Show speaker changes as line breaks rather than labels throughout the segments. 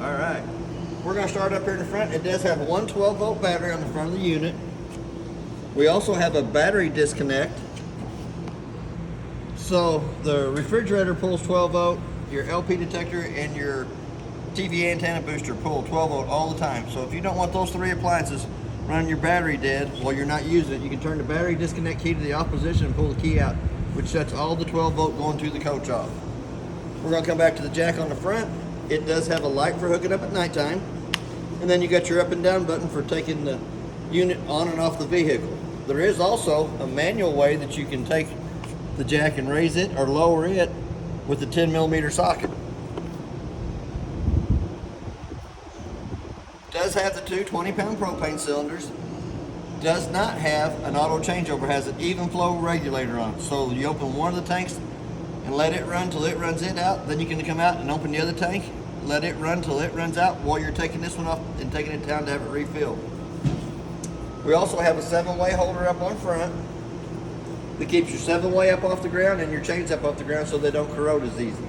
All right. We're going to start up here in the front. It does have one 12-volt battery on the front of the unit. We also have a battery disconnect. So the refrigerator pulls 12-volt, your LP detector and your TV antenna booster pull 12-volt all the time. So if you don't want those three appliances running your battery dead while you're not using it, you can turn the battery disconnect key to the off position and pull the key out, which sets all the 12-volt going to the coach off. We're going to come back to the jack on the front. It does have a light for hooking up at nighttime. And then you got your up and down button for taking the unit on and off the vehicle. There is also a manual way that you can take the jack and raise it or lower it with the 10mm socket. Does have the two 20-pound propane cylinders. Does not have an auto changeover, has an even flow regulator on it. So you open one of the tanks and let it run till it runs it out. Then you can come out and open the other tank, let it run till it runs out while you're taking this one off and taking it down to have it refilled. We also have a 7-way holder up on front that keeps your 7-way up off the ground and your chains up off the ground so they don't corrode as easy.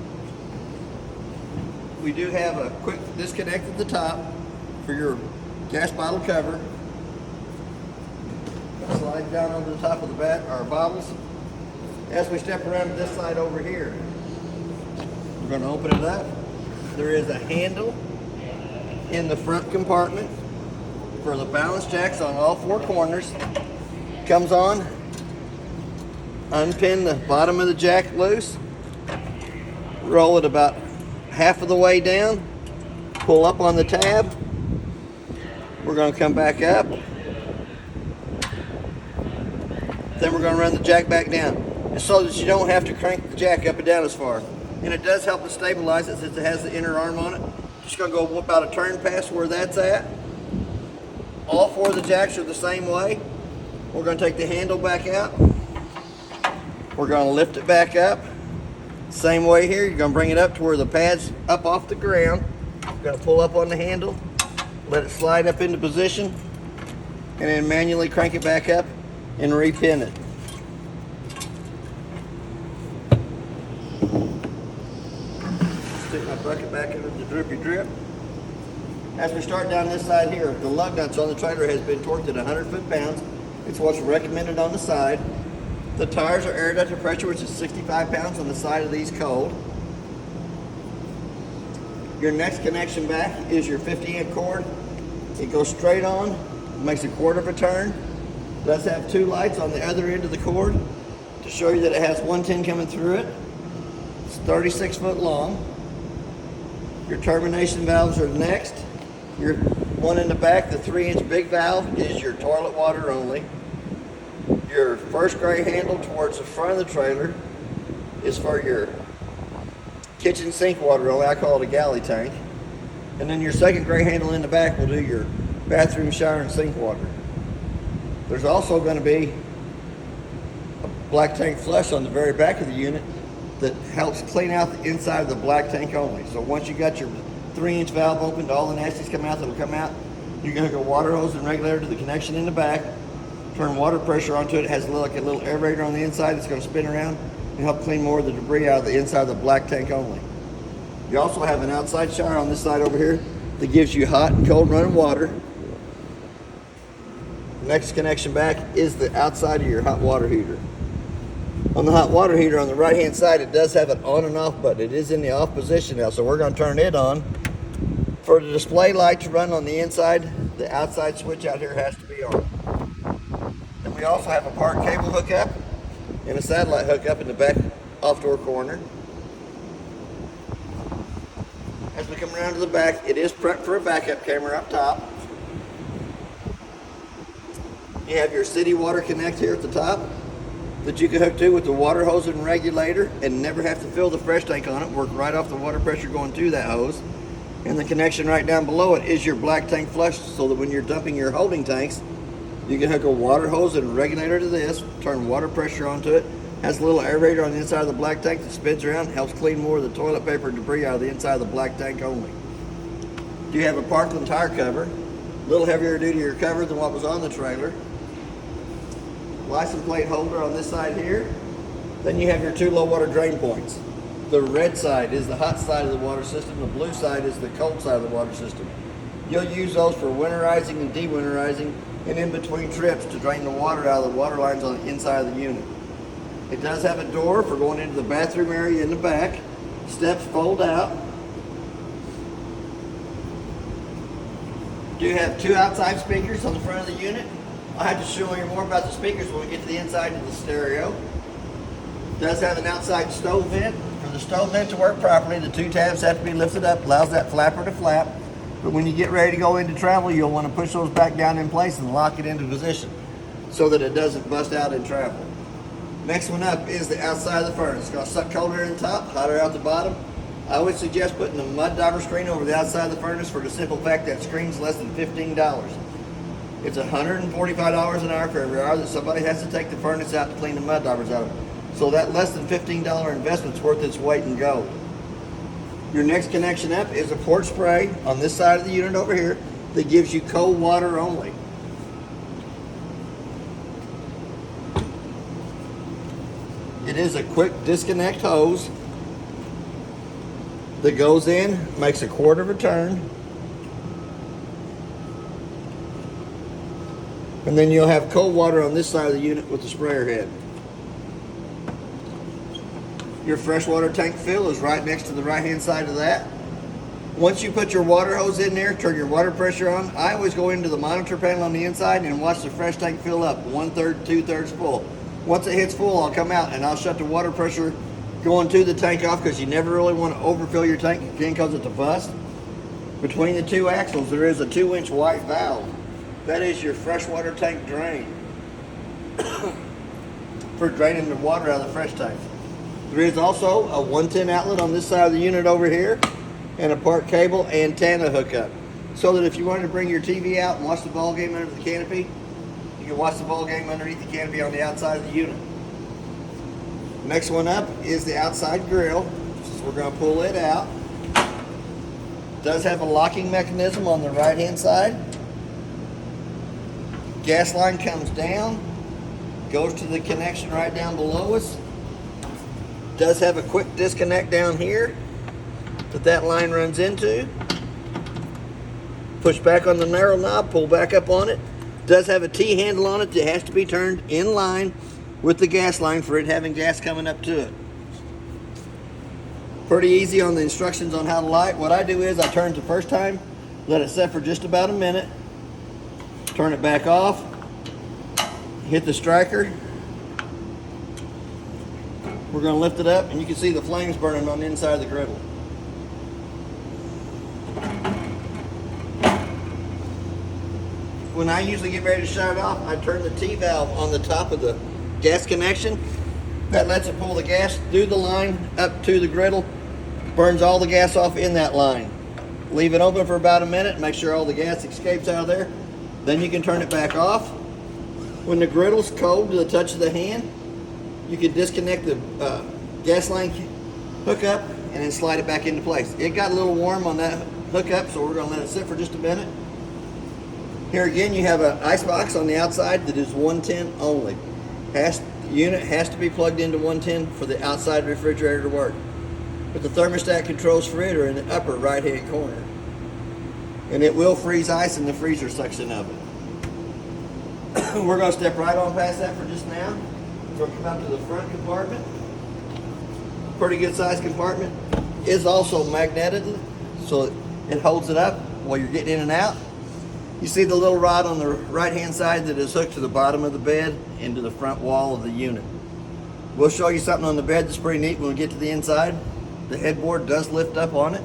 We do have a quick disconnect at the top for your gas bottle cover. Slide down over the top of the our bottles. As we step around to this side over here, we're going to open it up. There is a handle in the front compartment for the balance jacks on all four corners. Comes on, unpin the bottom of the jack loose, roll it about half of the way down, pull up on the tab. We're going to come back up. Then we're going to run the jack back down, so that you don't have to crank the jack up and down as far. And it does help to stabilize it since it has the inner arm on it. Just going to go about a turn past where that's at. All four of the jacks are the same way. We're going to take the handle back out. We're going to lift it back up. Same way here. You're going to bring it up to where the pad's up off the ground. You're going to pull up on the handle, let it slide up into position, and then manually crank it back up and repin it. Stick my bucket back into the drippy drip. As we start down this side here, the lug nuts on the trailer has been torqued at 100 foot-pounds. It's what's recommended on the side. The tires are air ducted pressure, which is 65 pounds on the side of these cold. Your next connection back is your 50-amp cord. It goes straight on, makes a quarter of a turn. It does have two lights on the other end of the cord to show you that it has 110 coming through it. It's 36 foot long. Your termination valves are next. Your one in the back, the 3-inch big valve, is your toilet water only. Your first gray handle towards the front of the trailer is for your kitchen sink water only. I call it a galley tank. And then your second gray handle in the back will do your bathroom, shower, and sink water. There's also going to be a black tank flush on the very back of the unit that helps clean out the inside of the black tank only. So once you got your 3-inch valve opened, all the nasties come out that'll come out. You're going to go water hose and regulator to the connection in the back, turn water pressure onto it. It has like a little aerator on the inside that's going to spin around and help clean more of the debris out of the inside of the black tank only. You also have an outside shower on this side over here that gives you hot and cold running water. The next connection back is the outside of your hot water heater. On the hot water heater on the right hand side, it does have an on and off button. It is in the off position now, so we're going to turn it on. For the display light to run on the inside, the outside switch out here has to be on. And we also have a park cable hookup and a satellite hookup in the back off door corner. As we come around to the back, it is prepped for a backup camera up top. You have your city water connect here at the top that you can hook to with the water hose and regulator and never have to fill the fresh tank on it. Work right off the water pressure going to that hose. And the connection right down below it is your black tank flush, so that when you're dumping your holding tanks, you can hook a water hose and regulator to this, turn water pressure onto it. Has a little aerator on the inside of the black tank that spins around, helps clean more of the toilet paper and debris out of the inside of the black tank only. You have a Parkland tire cover, a little heavier duty cover than what was on the trailer. License plate holder on this side here. Then you have your two low water drain points. The red side is the hot side of the water system. The blue side is the cold side of the water system. You'll use those for winterizing and dewinterizing and in between trips to drain the water out of the water lines on the inside of the unit. It does have a door for going into the bathroom area in the back. Steps fold out. Do have two outside speakers on the front of the unit. I'll have to show you more about the speakers when we get to the inside of the stereo. It does have an outside stove vent. For the stove vent to work properly, the two tabs have to be lifted up, allows that flapper to flap. But when you get ready to go into travel, you'll want to push those back down in place and lock it into position so that it doesn't bust out in travel. Next one up is the outside of the furnace. It's going to suck cold air in the top, hot air out the bottom. I would suggest putting the mud diver screen over the outside of the furnace for the simple fact that screen's less than $15. It's $145 an hour for every hour that somebody has to take the furnace out to clean the mud divers out of it. So that less than $15 investment's worth its weight in gold. Your next connection up is a port spray on this side of the unit over here that gives you cold water only. It is a quick disconnect hose that goes in, makes a quarter of a turn, and then you'll have cold water on this side of the unit with the sprayer head. Your freshwater tank fill is right next to the right hand side of that. Once you put your water hose in there, turn your water pressure on. I always go into the monitor panel on the inside and watch the fresh tank fill up, 1/3, 2/3 full. Once it hits full, I'll come out and I'll shut the water pressure going to the tank off because you never really want to overfill your tank again because it's a bust. Between the two axles, there is a 2-inch white valve. That is your freshwater tank drain for draining the water out of the fresh tank. There is also a 110 outlet on this side of the unit over here and a part cable antenna hookup so that if you wanted to bring your TV out and watch the ball game under the canopy, you can watch the ball game underneath the canopy on the outside of the unit. Next one up is the outside grill. So we're going to pull it out. It does have a locking mechanism on the right hand side. Gas line comes down, goes to the connection right down below us. Does have a quick disconnect down here that line runs into. Push back on the narrow knob, pull back up on it. Does have a T handle on it that has to be turned in line with the gas line for it having gas coming up to it. Pretty easy on the instructions on how to light. What I do is I turn it the first time, let it set for just about a minute, turn it back off, hit the striker. We're going to lift it up and you can see the flames burning on the inside of the griddle. When I usually get ready to shut it off, I turn the T-valve on the top of the gas connection. That lets it pull the gas through the line up to the griddle, burns all the gas off in that line. Leave it open for about a minute, make sure all the gas escapes out of there. Then you can turn it back off. When the griddle's cold to the touch of the hand, you can disconnect the gas line hookup and then slide it back into place. It got a little warm on that hookup, so we're going to let it sit for just a minute. Here again, you have an ice box on the outside that is 110 only. The unit has to be plugged into 110 for the outside refrigerator to work. But the thermostat controls for it are in the upper right-hand corner. And it will freeze ice in the freezer section of it. We're going to step right on past that for just now. We're going to come up to the front compartment. Pretty good sized compartment. It's also magnetic, so it holds it up while you're getting in and out. You see the little rod on the right hand side that is hooked to the bottom of the bed into the front wall of the unit. We'll show you something on the bed that's pretty neat when we get to the inside. The headboard does lift up on it.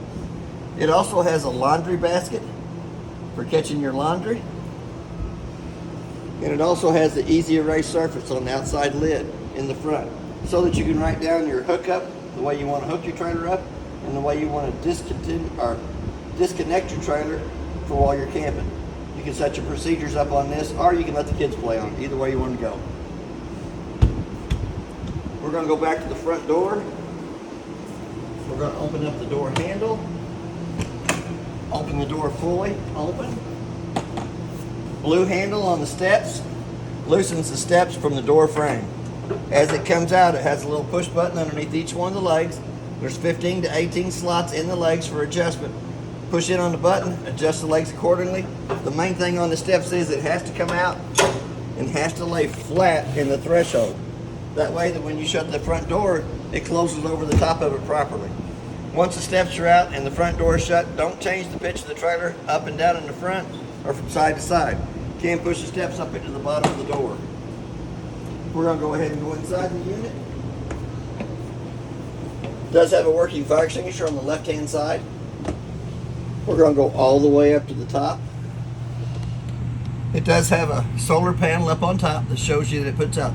It also has a laundry basket for catching your laundry. And it also has the easy erase surface on the outside lid in the front so that you can write down your hookup, the way you want to hook your trailer up, and the way you want to disconnect your trailer for while you're camping. You can set your procedures up on this, or you can let the kids play on it, either way you want to go. We're going to go back to the front door. We're going to open up the door handle. Open the door fully, open. Blue handle on the steps loosens the steps from the door frame. As it comes out, it has a little push button underneath each one of the legs There's 15 to 18 slots in the legs for adjustment. Push in on the button, adjust the legs accordingly. The main thing on the steps is it has to come out and has to lay flat in the threshold. That way that when you shut the front door, it closes over the top of it properly. Once the steps are out and the front door is shut, don't change the pitch of the trailer up and down in the front or from side to side. You can push the steps up into the bottom of the door. We're going to go ahead and go inside the unit. It does have a working fire extinguisher on the left-hand side. We're going to go all the way up to the top. It does have a solar panel up on top that shows you that it puts out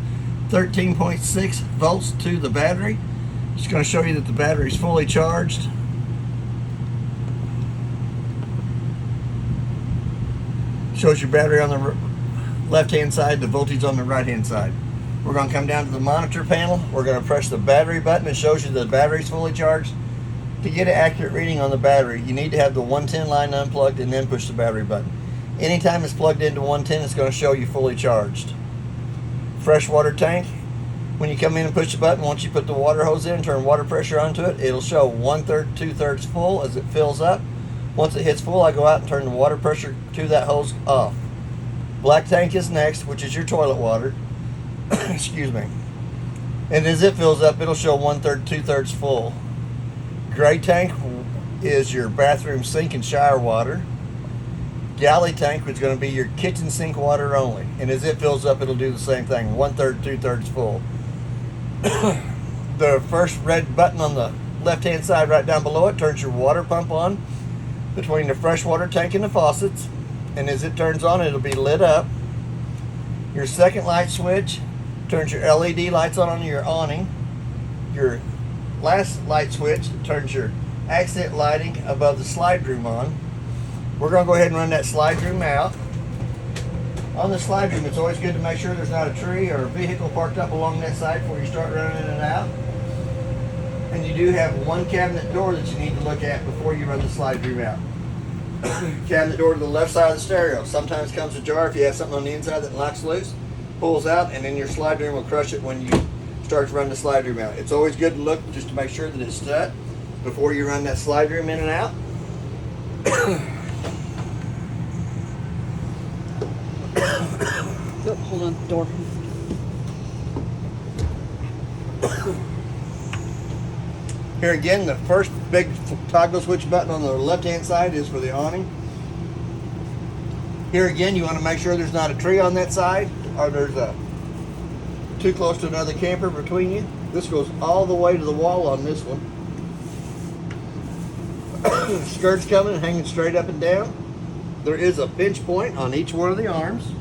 13.6 volts to the battery. It's going to show you that the battery is fully charged. Shows your battery on the left-hand side, the voltage on the right-hand side. We're going to come down to the monitor panel. We're going to press the battery button. It shows you the battery is fully charged. To get an accurate reading on the battery, you need to have the 110 line unplugged and then push the battery button. Anytime it's plugged into 110, it's going to show you fully charged. Freshwater tank. When you come in and push the button, once you put the water hose in and turn water pressure onto it, it'll show 1/3, 2/3 full as it fills up. Once it hits full, I go out and turn the water pressure to that hose off. Black tank is next, which is your toilet water. Excuse me. And as it fills up, it'll show 1/3, 2/3 full. Gray tank is your bathroom sink and shower water. Galley tank is going to be your kitchen sink water only. And as it fills up, it'll do the same thing, 1/3, 2/3 full. The first red button on the left-hand side right down below it turns your water pump on between the freshwater tank and the faucets. And as it turns on, it'll be lit up. Your second light switch turns your LED lights on your awning. Your last light switch turns your accent lighting above the slide room on. We're going to go ahead and run that slide room out. On the slide room, it's always good to make sure there's not a tree or a vehicle parked up along that side before you start running in and out. And you do have one cabinet door that you need to look at before you run the slide room out. Cabinet door to the left side of the stereo. Sometimes comes ajar if you have something on the inside that locks loose, pulls out, and then your slide room will crush it when you start to run the slide room out. It's always good to look just to make sure that it's shut before you run that slide room in and out.
Oh, hold on, door.
Here again, the first big toggle switch button on the left-hand side is for the awning. Here again, you want to make sure there's not a tree on that side or there's too close to another camper between you. This goes all the way to the wall on this one. Skirt's coming and hanging straight up and down. There is a pinch point on each one of the arms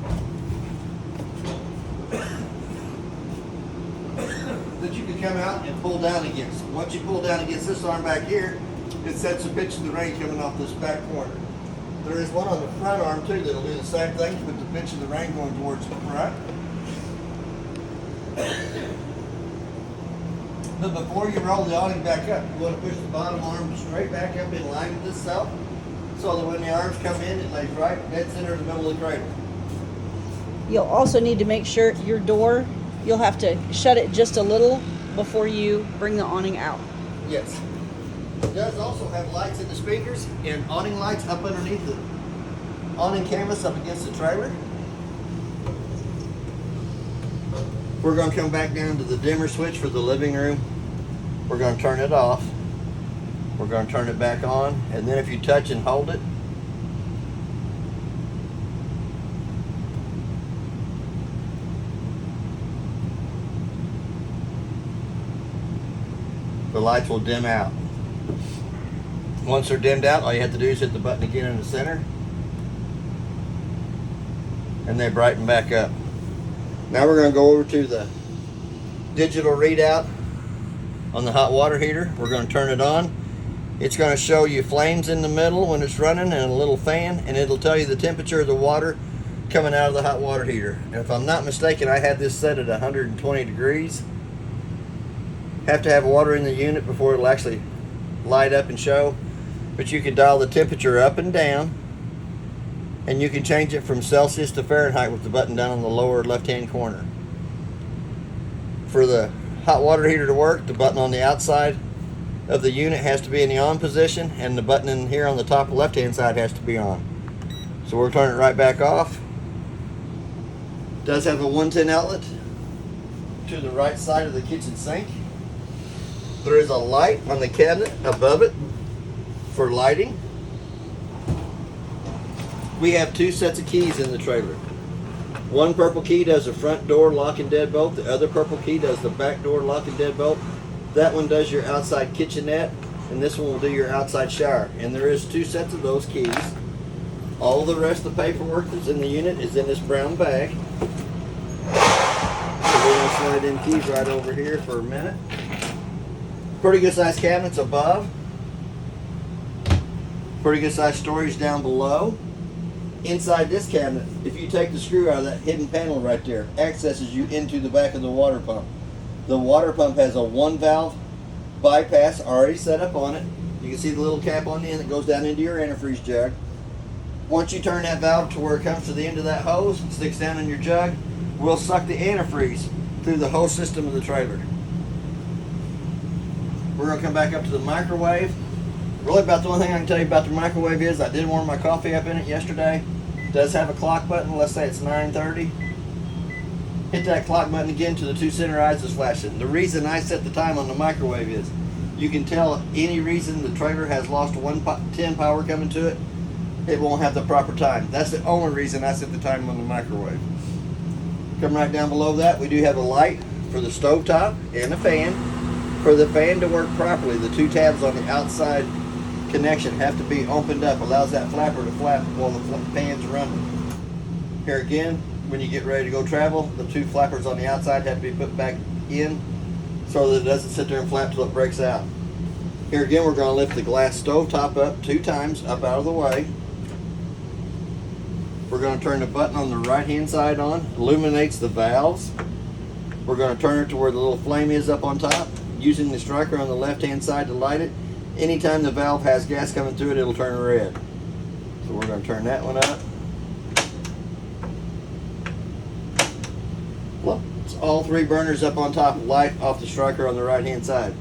that you can come out and pull down against. Once you pull down against this arm back here, it sets the pitch of the rain coming off this back corner. There is one on the front arm too that'll do the same thing with the pitch of the rain going towards the front. But before you roll the awning back up, you want to push the bottom arm straight back up in line with itself, so that when the arms come in, it lays right dead center in the middle of the cradle.
You'll also need to make sure your door, you'll have to shut it just a little before you bring the awning out.
Yes. It does also have lights in the speakers and awning lights up underneath the awning canvas up against the trailer. We're going to come back down to the dimmer switch for the living room. We're going to turn it off. We're going to turn it back on, and then if you touch and hold it, the lights will dim out. Once they're dimmed out, all you have to do is hit the button again in the center, and they brighten back up. Now we're going to go over to the digital readout on the hot water heater. We're going to turn it on. It's going to show you flames in the middle when it's running and a little fan, and it'll tell you the temperature of the water coming out of the hot water heater. And if I'm not mistaken, I had this set at 120 degrees. Have to have water in the unit before it'll actually light up and show. But you can dial the temperature up and down, and you can change it from Celsius to Fahrenheit with the button down on the lower left-hand corner. For the hot water heater to work, the button on the outside of the unit has to be in the on position, and the button in here on the top left hand side has to be on. So we'll turn it right back off. Does have a 110 outlet to the right side of the kitchen sink. There is a light on the cabinet above it for lighting. We have 2 sets of keys in the trailer. One purple key does the front door lock and deadbolt. The other purple key does the back door lock and deadbolt. That one does your outside kitchenette, and this one will do your outside shower. And there is 2 sets of those keys. All the rest of the paperwork that's in the unit is in this brown bag. So we're going to slide in keys right over here for a minute. Pretty good sized cabinets above. Pretty good sized storage down below. Inside this cabinet, if you take the screw out of that hidden panel right there, accesses you into the back of the water pump. The water pump has a 1-valve bypass already set up on it. You can see the little cap on the end that goes down into your antifreeze jug. Once you turn that valve to where it comes to the end of that hose, it sticks down in your jug, we'll suck the antifreeze through the whole system of the trailer. We're going to come back up to the microwave. Really about the only thing I can tell you about the microwave is I did warm my coffee up in it yesterday. It does have a clock button. Let's say it's 9:30. Hit that clock button again till the 2 center eyes is flashing. The reason I set the time on the microwave is you can tell any reason the trailer has lost 110 power coming to it, it won't have the proper time. That's the only reason I set the time on the microwave. Come right down below that, we do have a light for the stovetop and a fan. For the fan to work properly, the 2 tabs on the outside connection have to be opened up. Allows that flapper to flap while the fan's running. Here again, when you get ready to go travel, the 2 flappers on the outside have to be put back in so that it doesn't sit there and flap till it breaks out. Here again, we're going to lift the glass stovetop up 2 times up out of the way. We're going to turn the button on the right hand side on, illuminates the valves. We're going to turn it to where the little flame is up on top, using the striker on the left hand side to light it. Anytime the valve has gas coming through it, it'll turn red. So we're going to turn that one up. Well, it's all 3 burners up on top, light off the striker on the right hand side.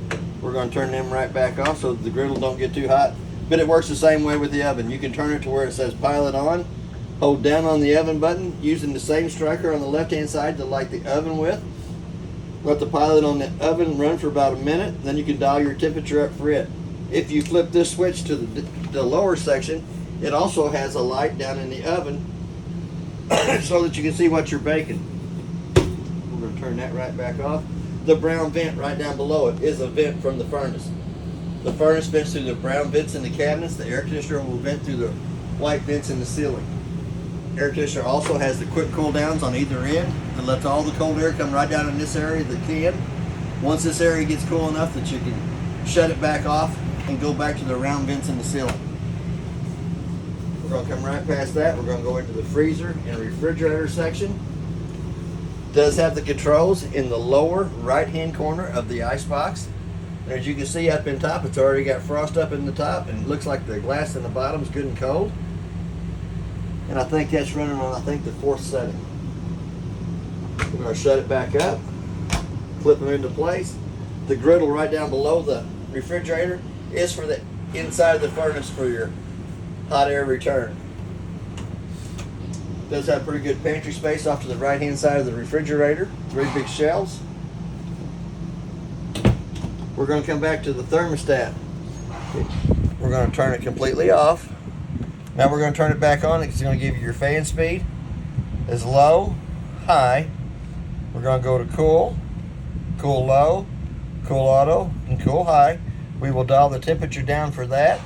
We're going to turn them right back off so the griddle don't get too hot. But it works the same way with the oven. You can turn it to where it says pilot on, hold down on the oven button, using the same striker on the left hand side to light the oven with. Let the pilot on the oven run for about a minute, then you can dial your temperature up for it. If you flip this switch to the lower section, it also has a light down in the oven so that you can see what you're baking. We're going to turn that right back off. The brown vent right down below it is a vent from the furnace. The furnace vents through the brown vents in the cabinets. The air conditioner will vent through the white vents in the ceiling. Air conditioner also has the quick cool downs on either end that lets all the cold air come right down in this area that can. Once this area gets cool enough that you can shut it back off and go back to the round vents in the ceiling. We're going to come right past that. We're going to go into the freezer and refrigerator section. It does have the controls in the lower right hand corner of the ice box. And as you can see up in top, it's already got frost up in the top, and it looks like the glass in the bottom is good and cold. And I think that's running on, the 4th setting. We're going to shut it back up, flip them into place. The griddle right down below the refrigerator is for the inside of the furnace for your hot air return. It does have pretty good pantry space off to the right hand side of the refrigerator. 3 big shelves. We're going to come back to the thermostat. We're going to turn it completely off. Now we're going to turn it back on. It's going to give you your fan speed as low, high. We're going to go to cool, cool low, cool auto, and cool high. We will dial the temperature down for that.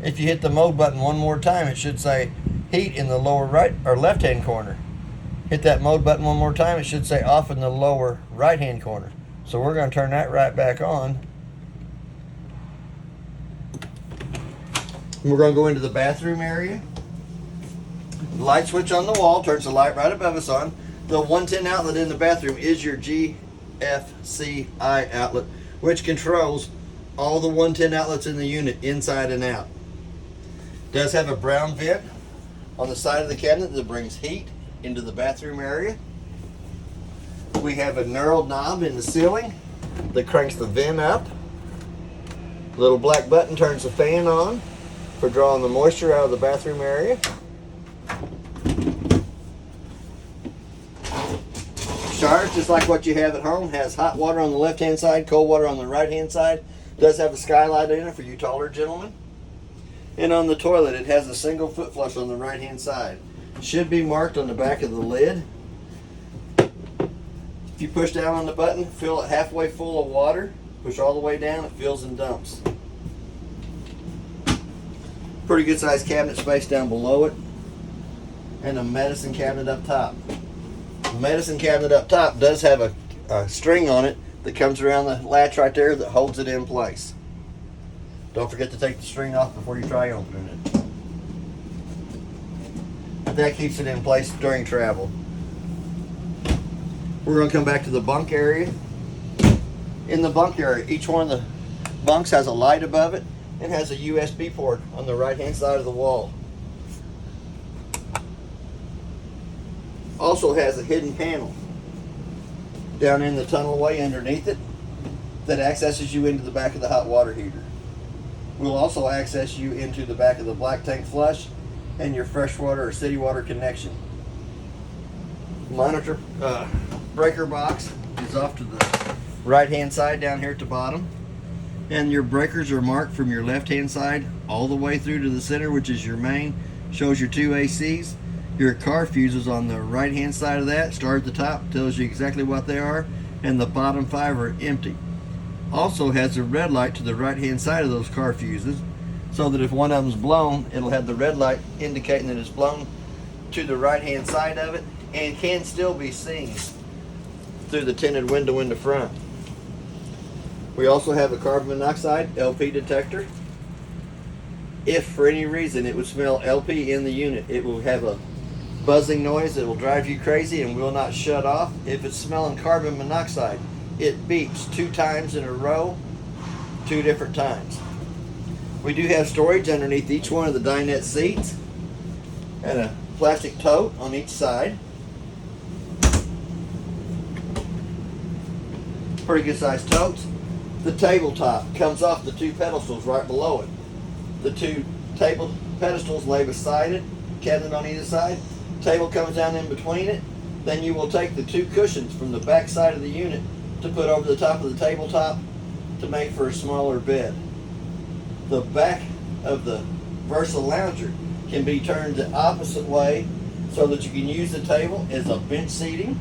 If you hit the mode button one more time, it should say heat in the lower right or left hand corner. Hit that mode button one more time, it should say off in the lower right hand corner. So we're going to turn that right back on. We're going to go into the bathroom area. The light switch on the wall turns the light right above us on. The 110 outlet in the bathroom is your GFCI outlet, which controls all the 110 outlets in the unit inside and out. It does have a brown vent on the side of the cabinet that brings heat into the bathroom area. We have a knurled knob in the ceiling that cranks the vent up. Little black button turns the fan on for drawing the moisture out of the bathroom area. Showers, just like what you have at home, has hot water on the left hand side, cold water on the right hand side. Does have a skylight in it for you taller gentlemen. And on the toilet, it has a single foot flush on the right hand side. Should be marked on the back of the lid. If you push down on the button, fill it halfway full of water. Push all the way down, it fills and dumps. Pretty good sized cabinet space down below it. And a medicine cabinet up top. The medicine cabinet up top does have a string on it that comes around the latch right there that holds it in place. Don't forget to take the string off before you try opening it. That keeps it in place during travel. We're going to come back to the bunk area. In the bunk area, each one of the bunks has a light above it and has a USB port on the right hand side of the wall. Also has a hidden panel down in the tunnelway underneath it that accesses you into the back of the hot water heater. Will also access you into the back of the black tank flush and your freshwater or city water connection. Monitor breaker box is off to the right hand side down here at the bottom, and your breakers are marked from your left hand side all the way through to the center, which is your main. Shows your 2 ACs. Your car fuses on the right hand side of that start at the top, tells you exactly what they are, and the bottom 5 are empty. Also has a red light to the right hand side of those car fuses, so that if one of them's blown, it'll have the red light indicating that it's blown to the right hand side of it and can still be seen through the tinted window in the front. We also have a carbon monoxide LP detector. If for any reason it would smell LP in the unit, it will have a buzzing noise that will drive you crazy and will not shut off. If it's smelling carbon monoxide, it beeps 2 times in a row, 2 different times. We do have storage underneath each one of the dinette seats and a plastic tote on each side. Pretty good sized totes. The tabletop comes off the 2 pedestals right below it. The 2 table pedestals lay beside it, cabinet on either side. Table comes down in between it. Then you will take the 2 cushions from the back side of the unit to put over the top of the tabletop to make for a smaller bed. The back of the Versa Lounger can be turned the opposite way so that you can use the table as a bench seating,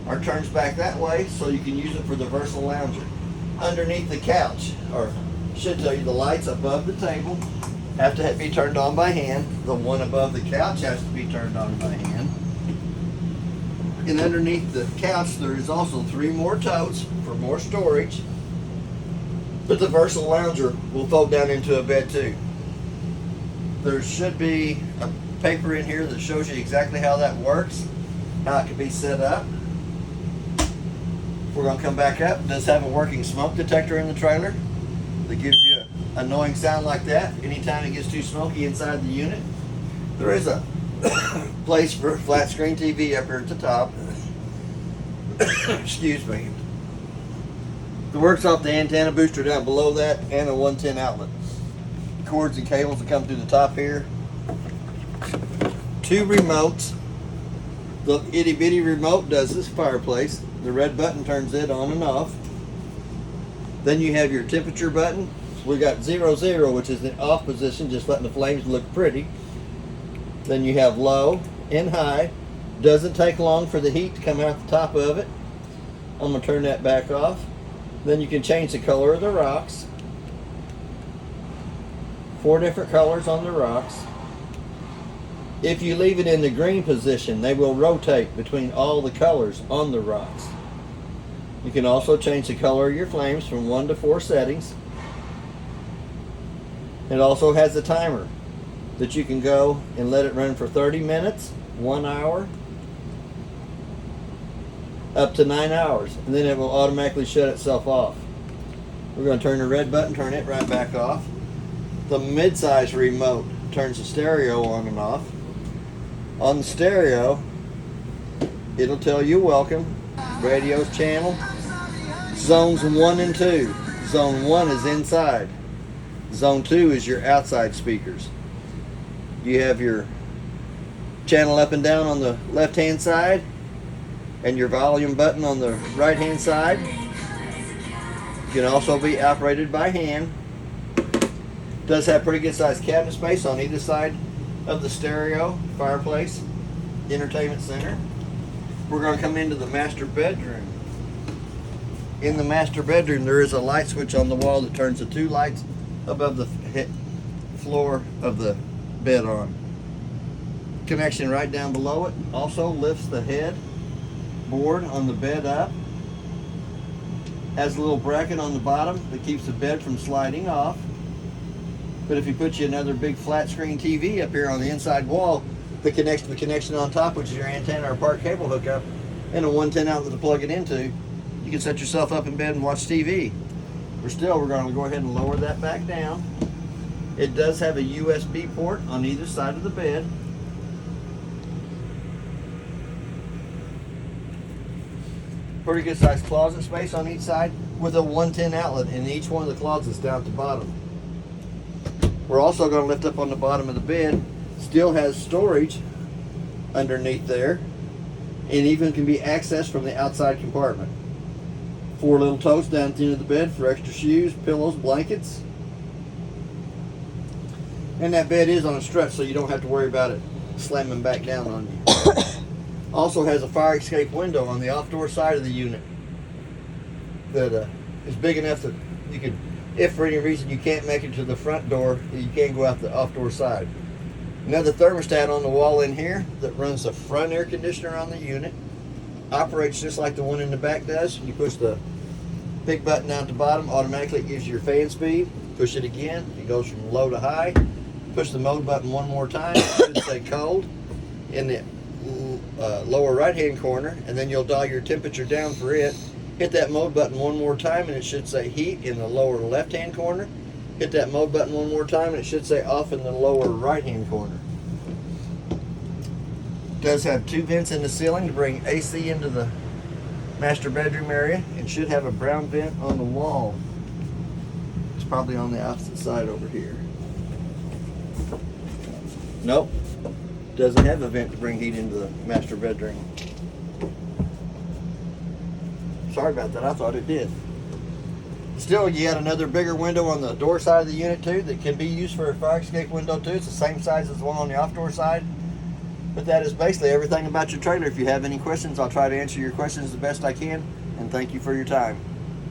or turns back that way so you can use it for the Versa Lounger. Underneath the couch, or should tell you, the lights above the table have to be turned on by hand. The one above the couch has to be turned on by hand. And underneath the couch there is also 3 more totes for more storage. But the Versa Lounger will fold down into a bed too. There should be a paper in here that shows you exactly how that works, how it can be set up. We're going to come back up. It does have a working smoke detector in the trailer that gives you an annoying sound like that anytime it gets too smoky inside the unit. There is a place for a flat screen TV up here at the top. Excuse me. It works off the antenna booster down below that and a 110 outlet. Cords and cables that come through the top here. 2 remotes. The itty bitty remote does this fireplace. The red button turns it on and off. Then you have your temperature button. We got 00, which is the off position, just letting the flames look pretty. Then you have low and high. Doesn't take long for the heat to come out the top of it. I'm going to turn that back off. Then you can change the color of the rocks. 4 different colors on the rocks. If you leave it in the green position, they will rotate between all the colors on the rocks. You can also change the color of your flames from 1 to 4 settings. It also has a timer that you can go and let it run for 30 minutes, 1 hour, up to 9 hours, and then it will automatically shut itself off. We're going to turn the red button, turn it right back off. The mid-size remote turns the stereo on and off. On the stereo, it'll tell you welcome, radio's channel, zones 1 and 2. Zone 1 is inside. Zone 2 is your outside speakers. You have your channel up and down on the left hand side and your volume button on the right hand side. Can also be operated by hand. Does have pretty good sized cabinet space on either side of the stereo, fireplace, entertainment center. We're going to come into the master bedroom. In the master bedroom, there is a light switch on the wall that turns the 2 lights above the floor of the bed on. Connection right down below it also lifts the head board on the bed up. Has a little bracket on the bottom that keeps the bed from sliding off. But if you put you another big flat screen TV up here on the inside wall that connects to the connection on top, which is your antenna or part cable hookup, and a 110 outlet to plug it into, you can set yourself up in bed and watch TV. We're going to go ahead and lower that back down. It does have a USB port on either side of the bed. Pretty good sized closet space on each side with a 110 outlet in each one of the closets down at the bottom. We're also going to lift up on the bottom of the bed. Still has storage underneath there, and even can be accessed from the outside compartment. 4 little totes down at the end of the bed for extra shoes, pillows, blankets. And that bed is on a strut, so you don't have to worry about it slamming back down on you. Also has a fire escape window on the off-door side of the unit that is big enough that you could, if for any reason you can't make it to the front door, you can go out the off-door side. Another thermostat on the wall in here that runs the front air conditioner on the unit. Operates just like the one in the back does. You push the big button down at the bottom, automatically gives you your fan speed. Push it again, it goes from low to high. Push the mode button one more time, it should say cold in the lower right hand corner, and then you'll dial your temperature down for it. Hit that mode button one more time and it should say heat in the lower left hand corner. Hit that mode button one more time and it should say off in the lower right hand corner. It does have 2 vents in the ceiling to bring AC into the master bedroom area, and should have a brown vent on the wall. It's probably on the opposite side over here. Nope, doesn't have a vent to bring heat into the master bedroom. Sorry about that, I thought it did. Still, you got another bigger window on the door side of the unit too that can be used for a fire escape window too. It's the same size as the one on the off door side. But that is basically everything about your trailer. If you have any questions, I'll try to answer your questions the best I can, and thank you for your time.